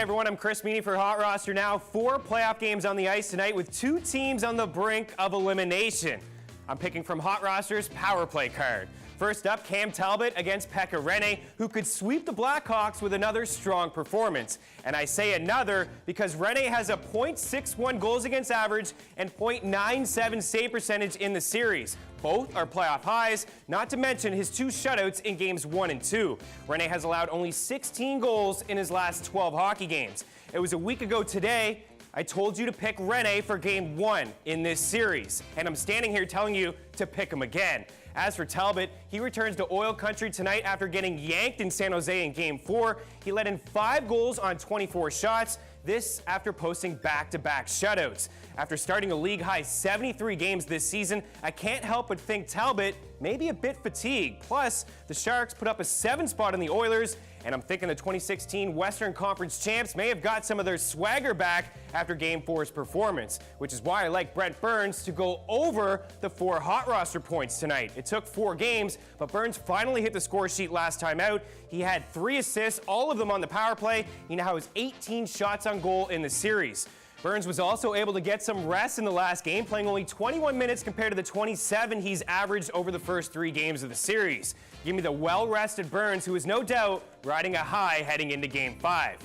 Hey everyone, I'm Chris Meany for HotRoster Now. 4 playoff games on the ice tonight with 2 teams on the brink of elimination. I'm picking from HotRoster's power play card. First up, Cam Talbot against Pekka Rinne, who could sweep the Blackhawks with another strong performance. And I say another because Rinne has a .61 goals against average and .97 save percentage in the series. Both are playoff highs, not to mention his 2 shutouts in games 1 and 2. Rinne has allowed only 16 goals in his last 12 hockey games. It was a week ago today I told you to pick Rinne for Game 1 in this series, and I'm standing here telling you to pick him again. As for Talbot, he returns to oil country tonight after getting yanked in San Jose in Game 4. He let in 5 goals on 24 shots, this after posting back-to-back shutouts. After starting a league-high 73 games this season, I can't help but think Talbot may be a bit fatigued. Plus, the Sharks put up a 7 spot on the Oilers, and I'm thinking the 2016 Western Conference champs may have got some of their swagger back after Game 4's performance, which is why I like Brent Burns to go over the 4 HotRoster points tonight. It took 4 games, but Burns finally hit the score sheet last time out. He had 3 assists, all of them on the power play. He now has 18 shots on goal in the series. Burns was also able to get some rest in the last game, playing only 21 minutes compared to the 27 he's averaged over the first 3 games of the series. Give me the well-rested Burns, who is no doubt riding a high heading into Game 5.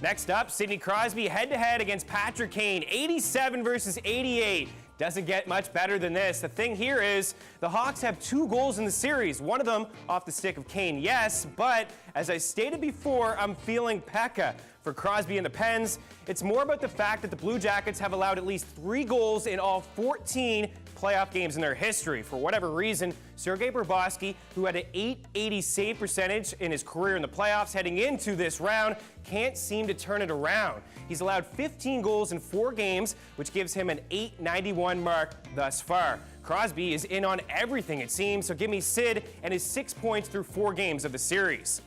Next up, Sidney Crosby head-to-head against Patrick Kane, 87 versus 88. Doesn't get much better than this. The thing here is the Hawks have 2 goals in the series, one of them off the stick of Kane, yes, but as I stated before, I'm feeling Pekka. For Crosby and the Pens, it's more about the fact that the Blue Jackets have allowed at least 3 goals in all 14 playoff games in their history. For whatever reason, Sergei Bobrovsky, who had an .880 save percentage in his career in the playoffs heading into this round, can't seem to turn it around. He's allowed 15 goals in 4 games, which gives him an .891 mark thus far. Crosby is in on everything, it seems, so give me Sid and his 6 points through 4 games of the series.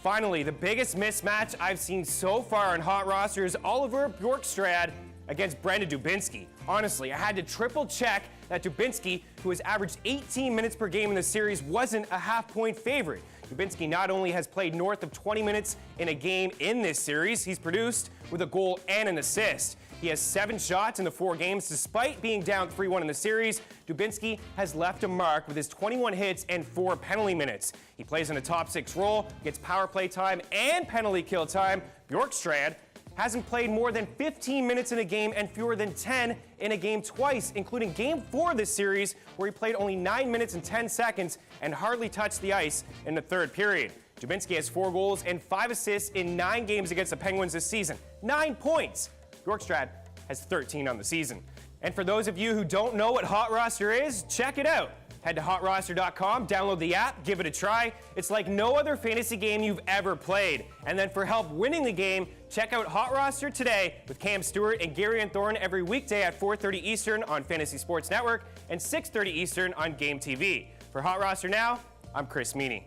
Finally, the biggest mismatch I've seen so far on HotRoster is Oliver Bjorkstrand against Brendan Dubinsky. Honestly, I had to triple check that Dubinsky, who has averaged 18 minutes per game in the series, wasn't a half-point favorite. Dubinsky not only has played north of 20 minutes in a game in this series, he's produced with a goal and an assist. He has 7 shots in the 4 games. Despite being down 3-1 in the series, Dubinsky has left a mark with his 21 hits and 4 penalty minutes. He plays in a top 6 role, gets power play time and penalty kill time. Bjorkstrand hasn't played more than 15 minutes in a game and fewer than 10 in a game twice, including Game 4 this series, where he played only 9 minutes and 10 seconds and hardly touched the ice in the 3rd period. Dubinsky has 4 goals and 5 assists in 9 games against the Penguins this season. 9 points! Bjorkstrand has 13 on the season. And for those of you who don't know what HotRoster is, check it out. Head to HotRoster.com, download the app, give it a try. It's like no other fantasy game you've ever played. And then for help winning the game, check out HotRoster today with Cam Stewart and Gary and Thorne every weekday at 4:30 Eastern on Fantasy Sports Network and 6:30 Eastern on Game TV. For HotRoster Now, I'm Chris Meany.